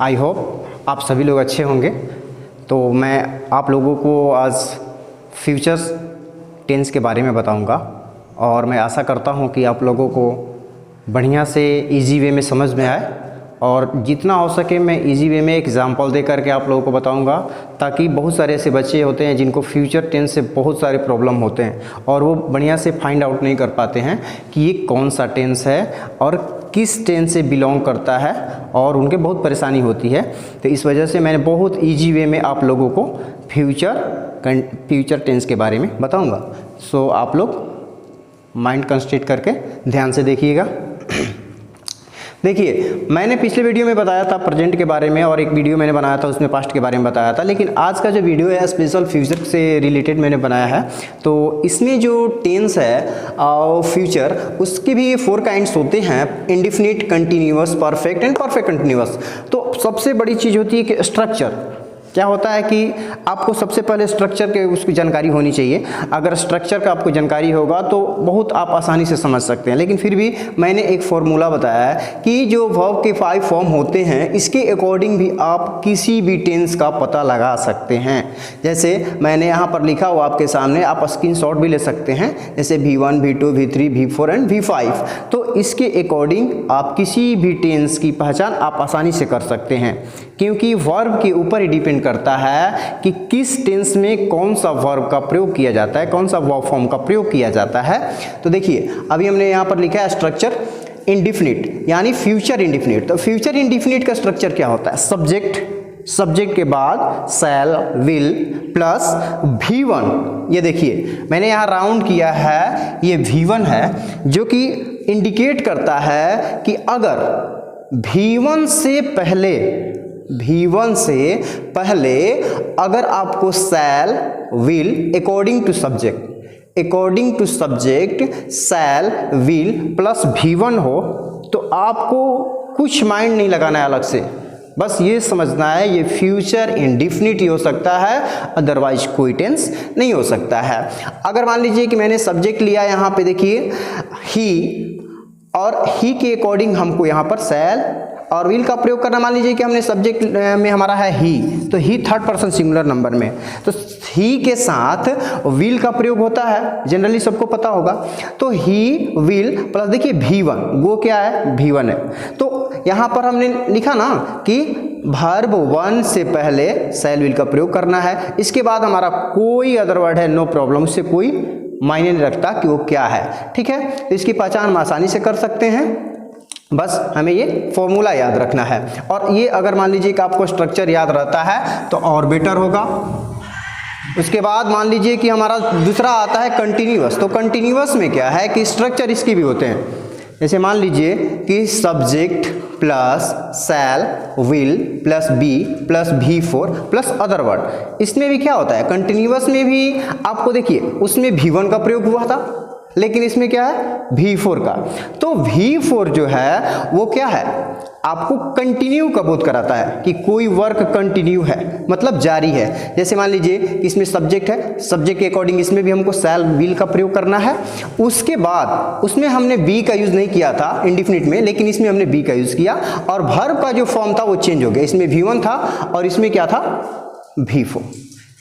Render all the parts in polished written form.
I hope आप सभी लोग अच्छे होंगे। तो मैं आप लोगों को आज फ्यूचर्स टेंस के बारे में बताऊंगा और मैं आशा करता हूं कि आप लोगों को बढ़िया से इजी वे में समझ में आए और जितना हो सके मैं इजी वे में एग्जांपल दे करके आप लोगों को बताऊंगा, ताकि बहुत सारे ऐसे बच्चे होते हैं जिनको फ्यूचर टेंस से बहुत सारे प्रॉब्लम होते हैं और वो बढ़िया से फाइंड आउट नहीं कर पाते हैं कि ये कौन सा टेंस है और किस टेंस से बिलोंग करता है और उनके बहुत परेशानी होती है। तो इस वजह से मैंने बहुत ईजी वे में आप लोगों को फ्यूचर टेंस के बारे में बताऊंगा। सो आप लोग माइंड कंसंट्रेट करके ध्यान से देखिएगा। देखिए, मैंने पिछले वीडियो में बताया था प्रेजेंट के बारे में और एक वीडियो मैंने बनाया था उसमें पास्ट के बारे में बताया था, लेकिन आज का जो वीडियो है स्पेशल फ्यूचर से रिलेटेड मैंने बनाया है। तो इसमें जो टेंस है फ्यूचर, उसके भी 4 काइंड्स होते हैं, indefinite, continuous, perfect and perfect continuous. तो सबसे बड़ी चीज़ होती है कि स्ट्रक्चर। क्या होता है कि आपको सबसे पहले स्ट्रक्चर के उसकी जानकारी होनी चाहिए। अगर स्ट्रक्चर का आपको जानकारी होगा तो बहुत आप आसानी से समझ सकते हैं। लेकिन फिर भी मैंने एक फॉर्मूला बताया है कि जो वर्ब के 5 फॉर्म होते हैं इसके अकॉर्डिंग भी आप किसी भी टेंस का पता लगा सकते हैं। जैसे मैंने यहाँ पर लिखा हुआ आपके सामने, आप स्क्रीनशॉट भी ले सकते हैं, जैसे V1, V2, V3, V4 and V5। तो इसके अकॉर्डिंग आप किसी भी टेंस की पहचान आप आसानी से कर सकते हैं, क्योंकि वर्ब के ऊपर ही डिपेंड करता है कि किस टेंस में कौन सा वर्ब का प्रयोग किया जाता है, कौन सा वर्ब फॉर्म का प्रयोग किया जाता है। तो देखिए, अभी हमने यहाँ पर लिखा है स्ट्रक्चर इंडेफिनिट यानी फ्यूचर इंडेफिनिट। तो फ्यूचर इंडेफिनिट का स्ट्रक्चर क्या होता है? सब्जेक्ट के बाद शैल, विल प्लस V1। ये देखिए मैंने यहाँ राउंड किया है, ये V1 है, जो कि इंडिकेट करता है कि अगर V1 से पहले अगर आपको shall, will according to subject shall, will plus V1 हो तो आपको कुछ माइंड नहीं लगाना है अलग से, बस ये समझना है ये फ्यूचर इंडेफिनिट ही हो सकता है, अदरवाइज कोई टेंस नहीं हो सकता है। अगर मान लीजिए कि मैंने सब्जेक्ट लिया, यहाँ पे देखिए ही, और ही के अकॉर्डिंग हमको यहाँ पर शैल और विल का प्रयोग करना। मान लीजिए कि हमने सब्जेक्ट में हमारा है ही, तो ही 3rd पर्सन सिंगुलर नंबर में, तो ही के साथ विल का प्रयोग होता है, जनरली सबको पता होगा। तो ही, विल प्लस देखिए V1, वो क्या है? V1 है। तो यहाँ पर हमने लिखा ना कि वर्ब 1 से पहले शैल, विल का प्रयोग करना है। इसके बाद हमारा कोई अदर वर्ड है, नो प्रॉब्लम, उससे कोई मायने नहीं रखता कि वो क्या है, ठीक है। तो इसकी पहचान हम आसानी से कर सकते हैं, बस हमें ये फॉर्मूला याद रखना है। और ये अगर मान लीजिए कि आपको स्ट्रक्चर याद रहता है तो और बेटर होगा। उसके बाद मान लीजिए कि हमारा दूसरा आता है कंटिन्यूअस। तो कंटिन्यूअस में क्या है कि स्ट्रक्चर इसके भी होते हैं। जैसे मान लीजिए कि subject plus shall, will plus be plus V4 plus other word. इसमें भी क्या होता है? कंटिन्यूअस में भी आपको देखिए उसमें V1 का प्रयोग हुआ था, लेकिन इसमें क्या है? V4 का। तो V4 जो है वो क्या है? आपको कंटिन्यू का बोध कराता है कि कोई वर्क कंटिन्यू है, मतलब जारी है। जैसे मान लीजिए कि इसमें सब्जेक्ट है, सब्जेक्ट के अकॉर्डिंग इसमें भी हमको शैल, विल का प्रयोग करना है। उसके बाद उसमें हमने बी का यूज नहीं किया था इंडेफिनिट में, लेकिन इसमें हमने बी का यूज किया और वर्ब का जो फॉर्म था वो चेंज हो गया। इसमें V1 था और इसमें क्या था? V4।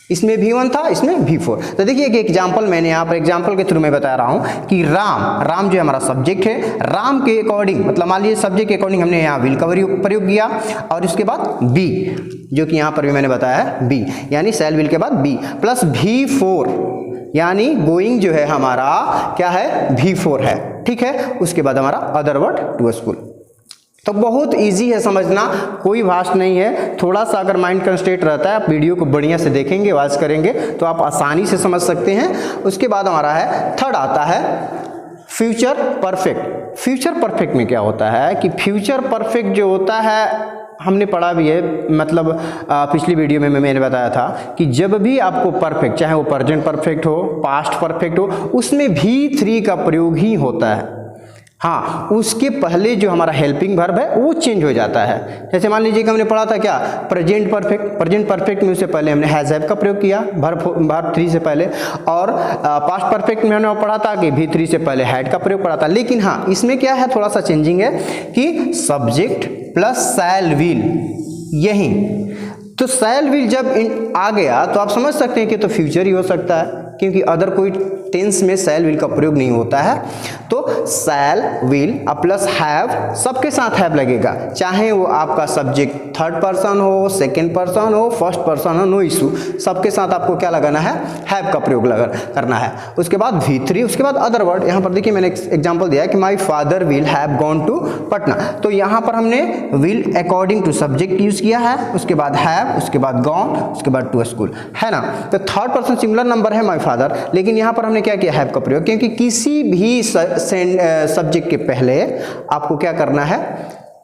इसमें V1 था, इसमें V4। तो देखिए कि एग्जाम्पल मैंने यहाँ पर एग्जाम्पल के थ्रू मैं बता रहा हूँ कि राम जो हमारा सब्जेक्ट है, राम के अकॉर्डिंग, मतलब मान लीजिए सब्जेक्ट के अकॉर्डिंग हमने यहाँ विल का प्रयोग किया और उसके बाद बी, जो कि यहाँ पर भी मैंने बताया है बी, यानी शैल, विल के बाद बी प्लस V4, यानी गोइंग जो है हमारा क्या है? V4 है, ठीक है। उसके बाद हमारा अदर वर्ड टू स्कूल। तो बहुत इजी है समझना, कोई भाष नहीं है। थोड़ा सा अगर माइंड कंसंट्रेट रहता है, आप वीडियो को बढ़िया से देखेंगे, वॉच करेंगे तो आप आसानी से समझ सकते हैं। उसके बाद हमारा है, थर्ड आता है फ्यूचर परफेक्ट। फ्यूचर परफेक्ट में क्या होता है कि फ्यूचर परफेक्ट जो होता है हमने पढ़ा भी है, मतलब पिछली वीडियो में मैंने बताया था कि जब भी आपको परफेक्ट, चाहे वो प्रेजेंट परफेक्ट हो, पास्ट परफेक्ट हो, उसमें V3 का प्रयोग ही होता है। हाँ, उसके पहले जो हमारा हेल्पिंग वर्ब है वो चेंज हो जाता है। जैसे मान लीजिए कि हमने पढ़ा था क्या? प्रेजेंट परफेक्ट में उससे पहले हमने हैज हैव का प्रयोग किया वर्ब 3 से पहले, और पास्ट परफेक्ट में हमने पढ़ा था कि V3 से पहले हैड का प्रयोग पढ़ा था। लेकिन हाँ, इसमें क्या है, थोड़ा सा चेंजिंग है कि सब्जेक्ट प्लस शैल विल यहीं। तो शैल विल जब आ गया तो आप समझ सकते हैं कि तो फ्यूचर ही हो सकता है, क्योंकि अदर कोई टेंस में शैल विल का प्रयोग नहीं होता है। तो शैल विल प्लस हैव, सबके साथ हैव लगेगा, चाहे वो आपका सब्जेक्ट थर्ड पर्सन हो, सेकंड पर्सन हो, फर्स्ट पर्सन हो, नो इशू, सबके साथ आपको क्या लगाना है, हैव का प्रयोग करना है। उसके बाद V3, उसके बाद अदर वर्ड। यहाँ पर देखिए मैंने एग्जाम्पल दिया है कि my father will have gone to Patna, तो यहाँ पर हमने will according to subject use किया है, उसके बाद हैव, उसके बाद गॉन, उसके बाद टू स्कूल, है ना। तो थर्ड पर्सन सिंगुलर नंबर है माई फादर, लेकिन यहाँ पर हमने क्या किया, हैव का प्रयोग, क्योंकि किसी भी सब्जेक्ट के पहले आपको क्या करना है,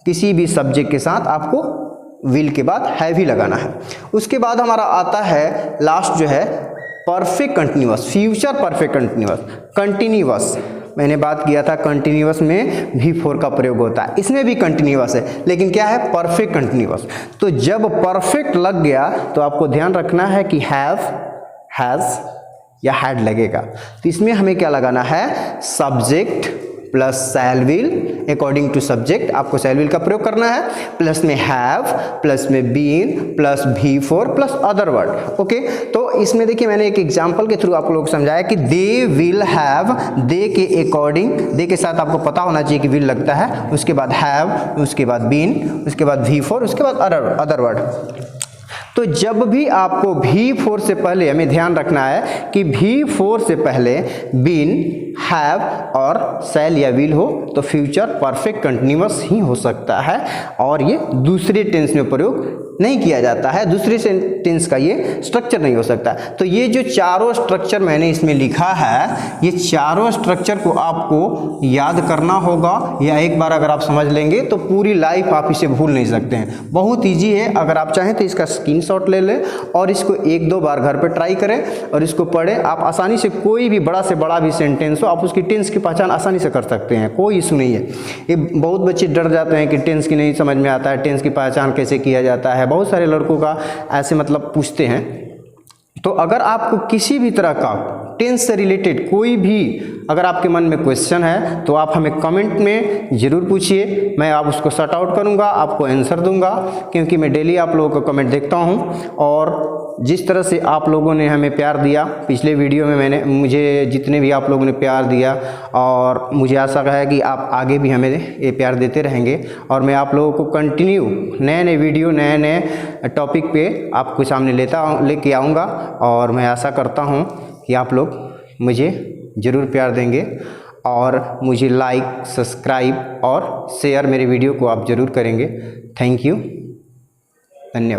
किसी भी सब्जेक्ट के साथ आपको विल के बाद हैव ही लगाना है। उसके बाद हमारा आता है लास्ट जो है perfect continuous, future perfect continuous. Continuous मैंने बात किया था, कंटिन्यूअस में V4 का प्रयोग होता है, इसमें भी कंटिन्यूअस है, लेकिन क्या है, परफेक्ट कंटिन्यूअस। तो जब परफेक्ट लग गया तो आपको ध्यान रखना है कि हैव, हैज या हैड लगेगा। तो इसमें हमें क्या लगाना है, subject plus shall will according to subject, आपको शैल विल का प्रयोग करना है, प्लस में हैव, प्लस में been, plus V4 plus other word. Okay, तो इसमें देखिए मैंने एक एग्जांपल के थ्रू आप लोगों को समझाया कि दे विल हैव, दे के अकॉर्डिंग, दे के साथ आपको पता होना चाहिए कि विल लगता है, उसके बाद हैव, उसके बाद बीन, उसके बाद V4, उसके बाद अदर वर्ड। तो जब भी आपको V4 से पहले हमें ध्यान रखना है कि V4 से पहले बीन, हैव और शैल या विल हो तो फ्यूचर परफेक्ट कंटिन्यूअस ही हो सकता है, और ये दूसरे टेंस में प्रयोग नहीं किया जाता है, दूसरे टेंस का ये स्ट्रक्चर नहीं हो सकता। तो ये जो चारों स्ट्रक्चर मैंने इसमें लिखा है, ये चारों स्ट्रक्चर को आपको याद करना होगा, या एक बार अगर आप समझ लेंगे तो पूरी लाइफ आप इसे भूल नहीं सकते हैं। बहुत ईजी है, अगर आप चाहें तो इसका स्क्रीनशॉट ले लें और इसको 1-2 बार घर पे ट्राई करें और इसको पढ़ें। आप आसानी से कोई भी बड़ा से बड़ा भी सेंटेंस हो, आप उसकी टेंस की पहचान आसानी से कर सकते हैं, कोई इशू नहीं है। ये बहुत बच्चे डर जाते हैं कि टेंस की नहीं समझ में आता है, टेंस की पहचान कैसे किया जाता है, बहुत सारे लड़कों का ऐसे मतलब पूछते हैं। तो अगर आपको किसी भी तरह का टेंस से रिलेटेड कोई भी अगर आपके मन में क्वेश्चन है तो आप हमें कमेंट में ज़रूर पूछिए, मैं आप उसको सॉर्ट आउट करूंगा, आपको आंसर दूंगा, क्योंकि मैं डेली आप लोगों का कमेंट देखता हूं। और जिस तरह से आप लोगों ने हमें प्यार दिया पिछले वीडियो में, मुझे जितने भी आप लोगों ने प्यार दिया, और मुझे आशा है कि आप आगे भी हमें ये प्यार देते रहेंगे, और मैं आप लोगों को कंटिन्यू नए नए वीडियो, नए नए टॉपिक पे आपको सामने लेके आऊँगा, और मैं आशा करता हूँ कि आप लोग मुझे ज़रूर प्यार देंगे, और मुझे लाइक, सब्सक्राइब और शेयर मेरे वीडियो को आप ज़रूर करेंगे। Thank you.